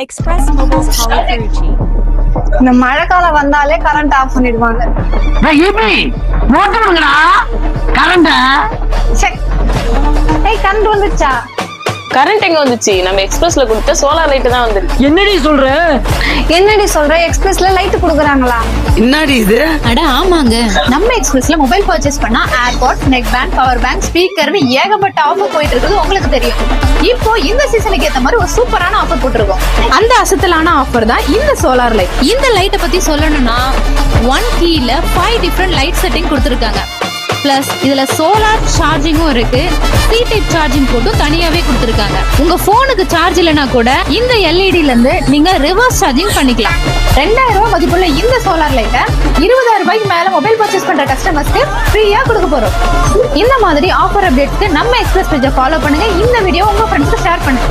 Express Mobile's Holly Ferrucci. இந்த மழை காலம் வந்தாலே கரண்ட் ஆஃப் பண்ணிடுவாங்க. கரண்ட் வந்துச்சா? கரண்ட் எங்க வந்துச்சு? நம்ம எக்ஸ்பிரஸ்ல கொடுத்த சோலார் லைட் தான் வந்துருக்கு. என்னடி சொல்ற எக்ஸ்பிரஸ்ல லைட் குடுக்குறாங்களா? என்னடி இது? அட ஆமாங்க, நம்ம எக்ஸ்பிரஸ்ல மொபைல் பர்ச்சேஸ் பண்ணா airpod, neck band, power bank, ஸ்பீக்கர்னு ஏகப்பட்ட ஆஃபர் போயிட்டு இருக்குது. உங்களுக்கு தெரியும். இப்போ இந்த சீசனுக்கு ஏத்த மாதிரி ஒரு சூப்பரான ஆஃபர் போட்டிருக்கோம். அந்த அசத்தலான ஆஃபர் தான் இந்த சோலார் லைட். இந்த லைட்டை பத்தி சொல்லணும்னா 1 கீல 5 டிஃபரெண்ட் லைட் செட்டிங் கொடுத்துருக்காங்க. பிளஸ் இதுல சோலார் சார்ஜிங்கும் இருக்கு. சி டைப் சார்ஜிங் போட்டும் தனியாவே கொடுத்துருக்காங்க. உங்க போனுக்கு சார்ஜ் இல்லைன்னா கூட இந்த எல்இடில இருந்து நீங்க ரிவர்ஸ் சார்ஜிங் பண்ணிக்கலாம். 2000 ரூபாய் மதிப்புள்ள இந்த சோலார் லைட்டை 20,000 ரூபாய்க்கு மேல மொபைல் பர்ச்சேஸ் பண்ற கஸ்டமர்ஸ்க்கு ஃப்ரீயா கொடுக்க போறோம். இந்த மாதிரி ஆஃபர் அப்டேட்ஸ்க்கு நம்ம எக்ஸ்பிரஸ் பேஜை ஃபாலோ பண்ணுங்க. இந்த வீடியோ உங்க ஃப்ரெண்ட்ஸ்க்கு ஷேர் பண்ணுங்க.